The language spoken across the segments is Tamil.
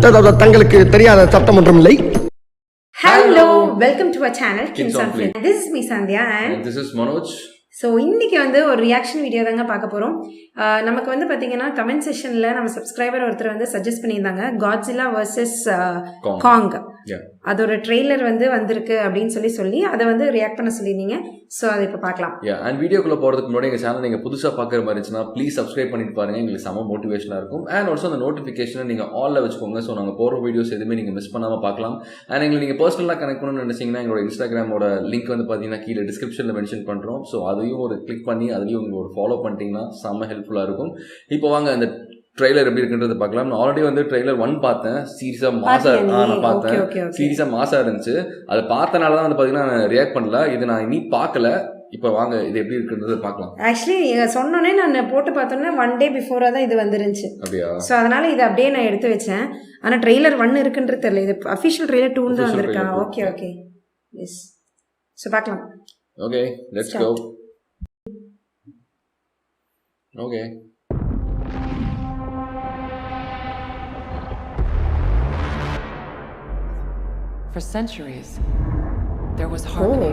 தங்களுக்கு தெரியாத சட்டம் ஒன்றும் இல்லை. Hello, welcome to our channel Kings on Film. This is me Sandhya and this is Manoj. So இன்றைக்கி ஒரு ரியாக்ஷன் வீடியோ தாங்க பார்க்க போகிறோம். நமக்கு பார்த்தீங்கன்னா கமெண்ட் செஷனில் நம்ம சப்ஸ்கிரைபர் ஒருத்தர் சஜஸ்ட் பண்ணியிருந்தாங்க காட்ஸில்லா vs காங் அதோட ட்ரெய்லர் வந்திருக்கு அப்படின்னு சொல்லி அதை ரியாக்ட் பண்ண சொல்லியிருந்தீங்க. ஸோ அதை இப்போ பார்க்கலாம். அண்ட் வீடியோக்குள்ளே போகிறதுக்கு முன்னாடி எங்கள் சேனல் நீங்கள் புதுசாக பார்க்குற மாதிரி இருந்துச்சுன்னா ப்ளீஸ் சப்ஸ்கிரைப் பண்ணிட்டு பாருங்கள். எங்களுக்கு செம மோட்டிவேஷனாக இருக்கும். அண்ட் ஆல்சோ அந்த நோட்டிஃபிகேஷனை நீங்கள் ஆலில் வச்சுக்கோங்க. ஸோ நாங்கள் போகிற வீடியோஸ் எதுவுமே நீங்கள் மிஸ் பண்ணாமல் பார்க்கலாம். அண்ட் எங்களுக்கு நீங்கள் பர்சனலாக கனெக்ட் பண்ணணும்னு நினச்சிங்கன்னா எங்களோட இன்ஸ்டாகிராமோட லிங்க் பார்த்தீங்கன்னா கீழே டிஸ்கிரிப்ஷனில் மென்ஷன் பண்ணுறோம். ஸோ அதையும் ஒரு கிளிக் பண்ணி அதுலேயும் உங்களுக்கு ஒரு ஃபாலோ பண்ணிட்டீங்கன்னா செம்ம ஹெல்ப்ஃபுல்லாக இருக்கும். இப்போ வாங்க அந்த ட்ரெய்லர் எப்படி இருக்குன்றது பார்க்கலாம். நான் ஆல்ரெடி ட்ரெய்லர் 1 பார்த்தேன். சீரியஸாக மாசா இருந்துச்சு. அது பார்த்தனால தான் பார்த்தீங்கன்னா நான் ரியாக்ட் பண்ணல. இது நான் இனி பார்க்கல. இப்போ வாங்க இது எப்படி இருக்குன்றது பார்க்கலாம். ஆக்சுவலி சொன்னோன்னே நான் போட்டு பார்த்தோன்னே 1 டே பிஃபோராக தான் இது வந்துருந்துச்சு. அப்படியா? ஸோ அதனால இது அப்படியே நான் எடுத்து வச்சேன். ஆனால் ட்ரெய்லர் 1 இருக்குன்றது தெரியல. இது அஃபிஷியல் ட்ரெய்லர் 2 தான் வந்திருக்கான். Okay yes. ஸோ பார்க்கலாம். Okay let's go. Okay. For centuries, there was harmony.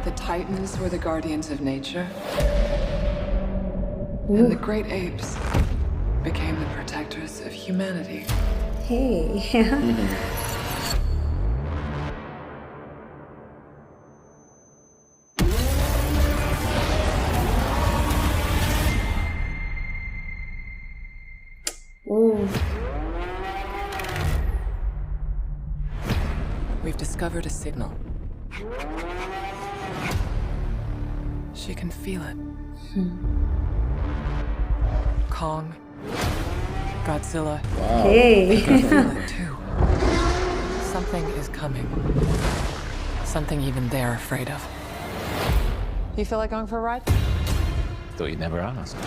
The Titans were the guardians of nature, and the great apes became the protectors of humanity. Hey. We've discovered a signal. She can feel it. Kong, Godzilla. Wow. Hey. Can feel it too. Something is coming. Something even they're afraid of. You feel like going for a ride? Thought you'd never ask.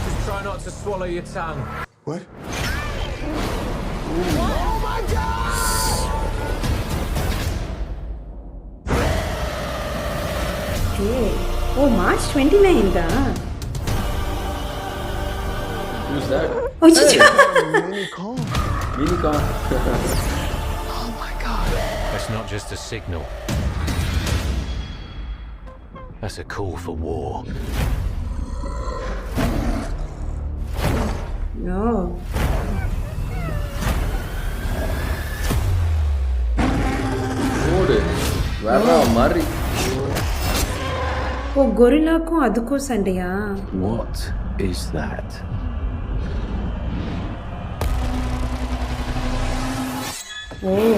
Just try not to swallow your tongue. What? Oh my God! Hey. Oh, March 29 தான். Who's that? Oh, chicha. Mini Kong. Mini Kong. Oh my God. That's not just a signal. That's a call for war. No. ஓடு வேற மாதிரி. ஓ கொரில்லாக்கும் அதுக்கும் சண்டையா? What is that? Oh.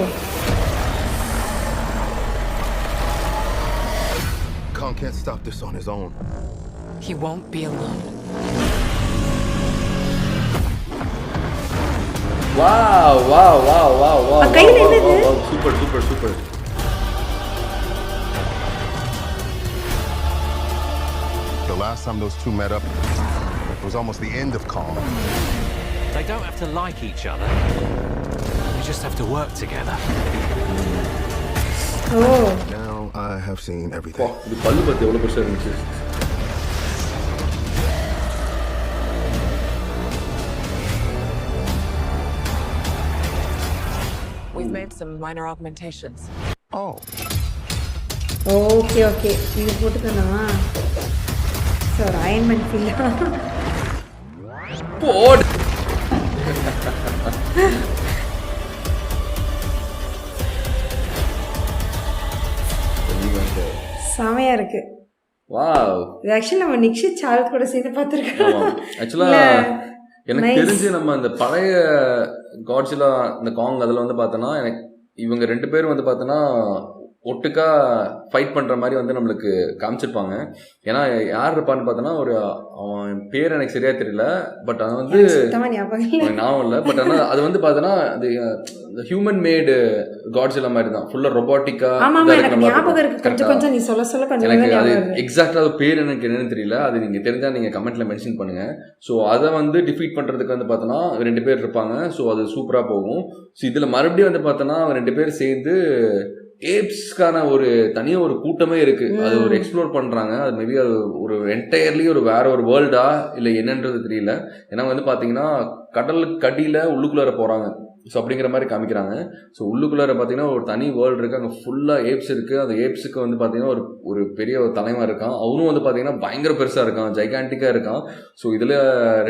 Kong can't stop this on his own. He won't be alone. Wow. கையில என்னது? Super. The last time those two met up, it was almost the end of Kong. They don't have to like each other. They just have to work together. Oh. Now I have seen everything. இது பல்லு பத்தி எவ்வளவு பெருசா இருந்துச்சு. We've made some minor augmentations. Oh, okay இது போட்டுக்கணுமா? ஸோ அயன்மெண்ட் ஃபீல் போடு. செமையா இருக்கு. வாவ். இது ஆக்சுவலி நம்ம நிக்ஷித் சாரத் கூட சேர்ந்து பார்த்துருக்கோம். ஆக்சுவலா எனக்கு தெரிஞ்சு நம்ம அந்த பழைய காட்ஸில்லா இந்த காங் அதில் பார்த்தோன்னா எனக்கு இவங்க 2 பேரும் பார்த்தோன்னா ஒட்டுக்கா ஃபைட் பண்ணுற மாதிரி நம்மளுக்கு காமிச்சிருப்பாங்க. ஏன்னா யார் இருப்பான்னு பார்த்தோன்னா அவன் பேர் எனக்கு சரியா தெரியல. பட் அது ஞாபகம் இல்லை. பட் ஆனால் அது பார்த்தோன்னா அது ஹியூமன் மேடு காட்ஸில்லா மாதிரி தான். ஃபுல்லாக ரொபாட்டிக்கா எனக்கு அது எக்ஸாக்டா அது பேர் எனக்கு என்னன்னு தெரியல. அது நீங்கள் தெரிஞ்சால் நீங்கள் கமெண்ட்ல மென்ஷன் பண்ணுங்க. ஸோ அதை டிஃபீட் பண்ணுறதுக்கு பார்த்தோன்னா 2 பேர் இருப்பாங்க. ஸோ அது சூப்பராக போகும். ஸோ இதில் மறுபடியும் பார்த்தோன்னா 2 பேர் சேர்ந்து ஏப்ஸ்க்கான ஒரு தனியாக ஒரு கூட்டமே இருக்கு. அது ஒரு எக்ஸ்ப்ளோர் பண்றாங்க. அது மேபி அது ஒரு என்டையர்லி ஒரு வேற ஒரு வேர்ல்டா இல்லை என்னன்றது தெரியல. ஏன்னா வந்து பார்த்தீங்கன்னா கடலுக்கு அடியில் உள்ளுக்குள்ளார போறாங்க. ஸோ அப்படிங்கிற மாதிரி காமிக்கிறாங்க. ஸோ உள்ளுக்குள்ளார பார்த்தீங்கன்னா ஒரு தனி வேர்ல்டு இருக்குது. அங்கே ஃபுல்லாக ஏப்ஸ் இருக்குது. அந்த ஏப்ஸுக்கு வந்து பார்த்தீங்கன்னா ஒரு பெரிய ஒரு தலைவன் இருக்கான். அவனும் வந்து பார்த்தீங்கன்னா பயங்கர பெருசாக இருக்கான், ஜைகாண்டிக்காக இருக்கான். ஸோ இதில்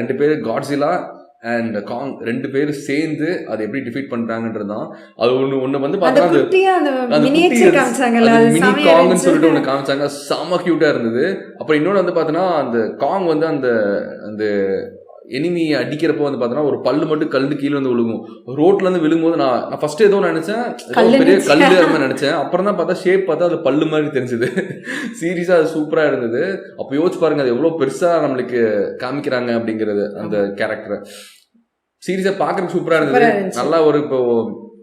2 பேர் காட்ஸிலா அண்ட் காங் 2 பேர் சேர்ந்து அதை எப்படி டிஃபீட் பண்றாங்கன்றது தான். அது ஒன்று வந்து பார்த்தீங்கன்னா மினி காங்னு சொல்லிட்டு ஒன்று காமிச்சாங்க. செம கியூட்டாக இருந்தது. அப்புறம் இன்னொன்று வந்து பார்த்தீங்கன்னா அந்த காங் வந்து அந்த எனிமி அடிக்கிறப்போ வந்து பார்த்தோன்னா ஒரு பல்லு மட்டும் கல்லுந்து கீழே வந்து விழுகும். ரோட்ல இருந்து விழும்போது நான் ஃபர்ஸ்ட் ஏதோ நினைச்சேன் பெரிய கல்லு மாதிரி நினைச்சேன். அப்புறம் தான் பார்த்தா ஷேப் பார்த்தா அது பல்லு மாதிரி தெரிஞ்சது. சீரியஸா அது சூப்பரா இருந்தது. அப்போ யோசிச்சு பாருங்க அது எவ்வளவு பெருசா நம்மளுக்கு காமிக்கிறாங்க அப்படிங்கிறது. அந்த கேரக்டரை சீரியஸா பாக்குறதுக்கு சூப்பரா இருந்தது. நல்லா ஒரு இப்போ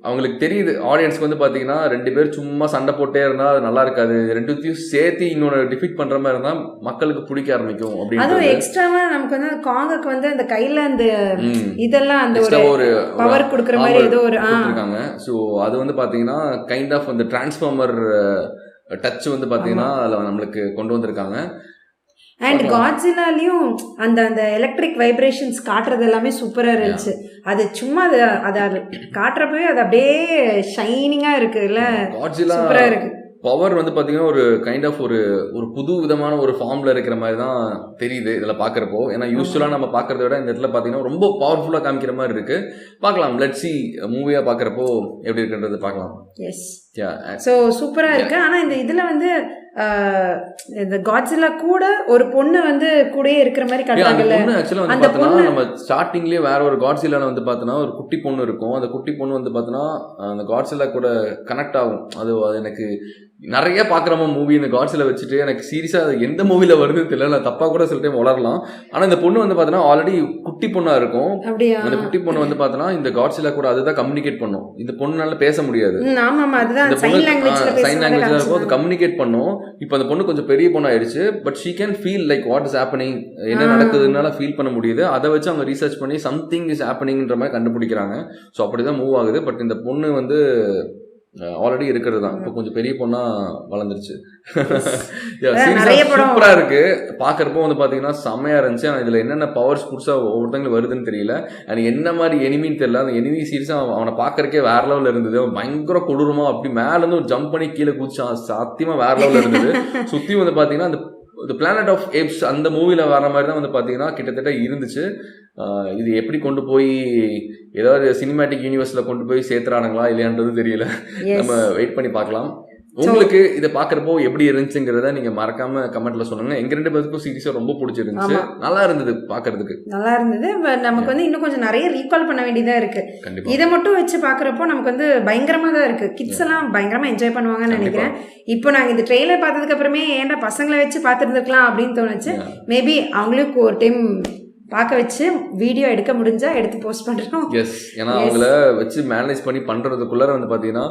அவங்களுக்கு தெரியுது ஆடியன்ஸ்க்கு வந்து பாத்தீங்கன்னா 2 பேர் சும்மா சண்டை போட்டே இருந்தா அது நல்லா இருக்காது, 2த்தையும் சேர்த்து இன்னொரு டிஃபீட் பண்ற மாதிரி இருந்தா மக்களுக்கு பிடிக்க ஆரம்பிக்கும் அப்படின்னு. அதுவும் எக்ஸ்ட்ராவா நமக்கு வந்து காங்குக்கு வந்து அந்த கையில அந்த இதெல்லாம் அந்த ஒரு பவர் கொடுக்குற மாதிரி ஏதோ ஒரு கொடுத்துருக்காங்க. ஸோ அது வந்து பாத்தீங்கன்னா கைண்ட் ஆஃப் அந்த டிரான்ஸ்ஃபார்மர் டச் வந்து பாத்தீங்கன்னா அதுல நம்மளுக்கு கொண்டு வந்திருக்காங்க. அண்ட் காட்ஸிலாலையும் அந்த எலக்ட்ரிக் வைப்ரேஷன்ஸ் காட்டுறது எல்லாமே சூப்பரா இருந்துச்சு. அது சும்மா அதை காட்டுறப்பவே அது அப்படியே ஷைனிங்கா இருக்கு இல்ல, சூப்பரா இருக்கு. பவர் வந்து பாத்தீங்கன்னா ஒரு கைண்ட் ஆஃப் ஒரு புது விதமான ஒரு ஃபார்ம்ல இருக்கிற மாதிரி தான் தெரியுது இதுல பாக்குறப்போ. ஏன்னா யூஸ்வலா நம்ம பாக்குறத விட இந்த இடத்துல பாத்தீங்கன்னா ரொம்ப பவர்ஃபுல்லா காமிக்கிற மாதிரி இருக்கு. பார்க்கலாம், லெட்ஸ் see மூவியா பாக்குறப்போ எப்படி இருக்குன்றது பார்க்கலாம். எஸ், ஸோ சூப்பரா இருக்கு. ஆனா இந்த இதுல வந்து இந்த காட்ஸிலா கூட ஒரு பொண்ணு வந்து கூடயே இருக்கிற மாதிரி காட்டுறாங்கல்ல. அந்த பொண்ணு நம்ம ஸ்டார்டிங்லயே வேற ஒரு காட்ஸிலால வந்து பார்த்தோன்னா ஒரு குட்டி பொண்ணு இருக்கும். அந்த குட்டி பொண்ணு வந்து பார்த்தோன்னா அந்த காட்ஸிலா கூட கனெக்ட் ஆகும். அது எனக்கு நிறைய பார்க்குறோமா மூவி இந்த காட்ஸில வச்சுட்டு எனக்கு சீரியஸா அது எந்த மூவில வருதுன்னு தெரியல. நான் தப்பா கூட சில டைம் வளரலாம். ஆனா இந்த பொண்ணு வந்து பார்த்தோன்னா ஆல்ரெடி குட்டி பொண்ணா இருக்கும். அந்த குட்டி பொண்ணு வந்து பார்த்தோன்னா இந்த காட்ஸிலா கூட அதுதான் கம்யூனிகேட் பண்ணும். இந்த பொண்ணுனால பேச முடியாது. சைன் லாங்குவேஜ்ல இருக்கும், அது கம்யூனிகேட் பண்ணும். இப்போ அந்த பொண்ணு கொஞ்சம் பெரிய பொண்ணு ஆயிடுச்சு. But she can feel like what is happening, என்ன நடக்குதுனால ஃபீல் பண்ண முடியுது. அதை வச்சு அவங்க ரீசர்ச் பண்ணி சம்திங் இஸ் ஹேப்பனிங்ன்ற மாதிரி கண்டுபிடிக்கிறாங்க. ஸோ அப்படிதான் மூவ் ஆகுது. பட் இந்த பொண்ணு வந்து ஆல்ரெடி இருக்கிறது தான், இப்போ கொஞ்சம் பெரிய பொண்ணா வளர்ந்துருச்சு. சூப்பரா இருக்கு பாக்குறப்போ வந்து பாத்தீங்கன்னா செம்மையா இருந்துச்சு. ஆனா இதுல என்னென்ன பவர்ஸ் புதுசா ஒவ்வொருத்தங்களுக்கு வருதுன்னு தெரியல. எனக்கு என்ன மாதிரி எனிமின்னு தெரியல. அந்த எனிமி சீரியஸா அவனை பாக்குறக்கே வேற லெவல்ல இருந்தது. அவன் பயங்கர கொடூரமா அப்படி மேல இருந்து ஒரு ஜம்ப் பண்ணி கீழே குதிச்சான். சத்தியமா வேற லெவல்ல இருந்தது. சுத்தி வந்து பாத்தீங்கன்னா அந்த பிளானட் ஆஃப் ஏப்ஸ் அந்த மூவில வர மாதிரி தான் வந்து பாத்தீங்கன்னா கிட்டத்தட்ட இருந்துச்சு. இது எப்படி கொண்டு போய் ஏதாவது சினிமேட்டிக் யூனிவர்ஸ்ல கொண்டு போய் சேர்த்துறானுங்களா இல்லையான்றது தெரியல. நம்ம வெயிட் பண்ணி பார்க்கலாம். உங்களுக்கு இதை பாக்குறப்போ எப்படி இருந்துச்சுங்கிறத நீங்க மறக்காம கமெண்ட்ல சொல்லுங்க. எங்க 2 பேருக்கும் சீரியஸா ரொம்ப பிடிச்சிருந்துச்சு, நல்லா இருந்தது பாக்குறதுக்கு, நல்லா இருந்தது. நமக்கு வந்து இன்னும் கொஞ்சம் நிறைய ரீகால் பண்ண வேண்டியதா இருக்கு. இதை மட்டும் வச்சு பாக்குறப்போ நமக்கு வந்து பயங்கரமா தான் இருக்கு. கிட்ஸ் எல்லாம் பயங்கரமா என்ஜாய் பண்ணுவாங்கன்னு நினைக்கிறேன். இப்போ நாங்க இந்த ட்ரெய்லர் பார்த்ததுக்கு அப்புறமே ஏன்டா பசங்களை வச்சு பார்த்துருந்துருக்கலாம் அப்படின்னு தோணுச்சு. மேபி அவங்களுக்கு ஒரு டைம் பார்க்க வச்சு வீடியோ எடுக்க முடிஞ்சா எடுத்து போஸ்ட் பண்றோம். எஸ், ஏன்னா அவங்கள வச்சு மேனேஜ் பண்ணி பண்றதுக்குள்ள வந்து பாத்தீங்கன்னா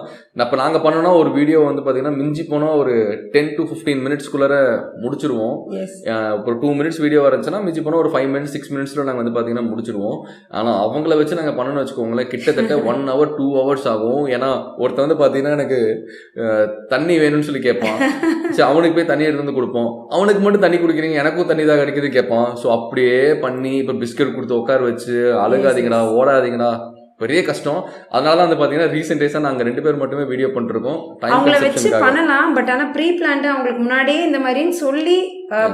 இப்போ நாங்க பண்ணோம்னா ஒரு வீடியோ வந்து பாத்தீங்கன்னா மிஞ்சி போனா ஒரு 10 to 15 மினிட்ஸ்க்குள்ள முடிச்சிருவோம். ஒரு 2 மினிட்ஸ் வீடியோ வரச்சுன்னா மிஞ்சி போனா ஒரு 5 மினிட்ஸ் 6 மினிட்ஸ்ல நாங்க வந்து பாத்தீங்கன்னா முடிச்சிருவோம். ஆனா அவங்கள வச்சு நாங்க பண்ணணும்னு வச்சுக்கோங்களேன் கிட்டத்தட்ட 1 hour 2 hours ஆகும். ஏன்னா ஒருத்த வந்து பாத்தீங்கன்னா எனக்கு தண்ணி வேணும்னு சொல்லி கேட்பான். சரி அவனுக்கு போய் தண்ணி எடுத்து வந்து கொடுப்போம். அவனுக்கு மட்டும் தண்ணி குடிக்கிறீங்க, எனக்கும் தண்ணி தான் கிடைக்குது கேட்பான். ஸோ அப்படியே பண்ணி இப்போ பிஸ்கட் கொடுத்து உட்கார வச்சு அழுகாதீங்கடா ஓடாதீங்கடா பெரிய கஷ்டம். அதனாலதான் வந்து பாத்தீங்கன்னா ரீசெண்ட் டேஸா நாங்க 2 பேர் மட்டுமே வீடியோ பண்ணிருக்கோம். அவங்கள வச்சு பண்ணலாம், பட் ஆனா ப்ரீ பிளான்ட் அவங்களுக்கு முன்னாடியே இந்த மாதிரின்னு சொல்லி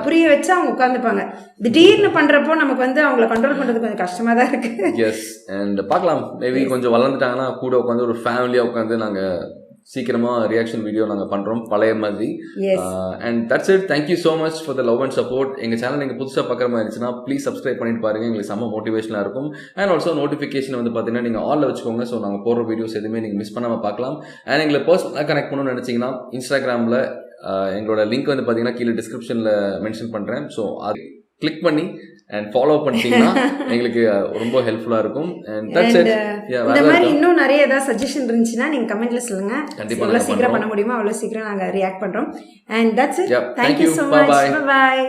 புரிய வச்சு அவங்க உட்காந்துப்பாங்க. திடீர்னு பண்றப்போ நமக்கு வந்து அவங்கள கண்ட்ரோல் பண்றது கொஞ்சம் கஷ்டமா தான் இருக்கு. எஸ், அண்ட் பார்க்கலாம், மேபி கொஞ்சம் வளர்ந்துட்டாங்கன்னா கூட உட்காந்து ஒரு ஃபேமிலியா உட்காந்து நாங்க சீக்கிரமா ரியாக்ஷன் வீடியோ நாங்க பண்றோம் பழைய மாதிரி. And that's it. Thank you so much for the love and support. எங்க சேனல் நீங்க புதுசா பார்க்குற மாதிரி இருந்துச்சுன்னா ப்ளீஸ் சப்ஸ்கிரைப் பண்ணிட்டு பாருங்க, எங்களுக்கு செம்ம மோட்டிவேஷனா இருக்கும். அண்ட் ஆல்சோ நோட்டிஃபிகேஷன் வந்து பாத்தீங்கன்னா நீங்க ஆல்ல வச்சுக்கோங்க. ஸோ நாங்க போடுற வீடியோஸ் எதுவுமே நீங்க மிஸ் பண்ணாம பார்க்கலாம். அண்ட் எங்களை பர்சனலாக கனெக்ட் பண்ணணும்னு நினைச்சீங்கன்னா இன்ஸ்டாகிராம்ல எங்களோட லிங்க் வந்து பாத்தீங்கன்னா கீழே டிஸ்கிரிப்ஷன்ல மென்ஷன் பண்றேன். ஸோ அது கிளிக் பண்ணி அண்ட் ஃபாலோ பண்ணிட்டீங்கன்னா எங்களுக்கு ரொம்ப ஹெல்ப்ஃபுல்லா இருக்கும். And that's it. இந்த மாதிரி இன்னும் நிறைய ஏதாவது சஜஷன் இருந்துச்சுன்னா நீங்க கமெண்ட்ல சொல்லுங்க. எவ்வளவு சீக்கிரம் பண்ண முடியுமோ அவ்வளவு சீக்கிரம் நாங்க ரியாக்ட் பண்றோம். And that's it. Thank you so much. Bye bye.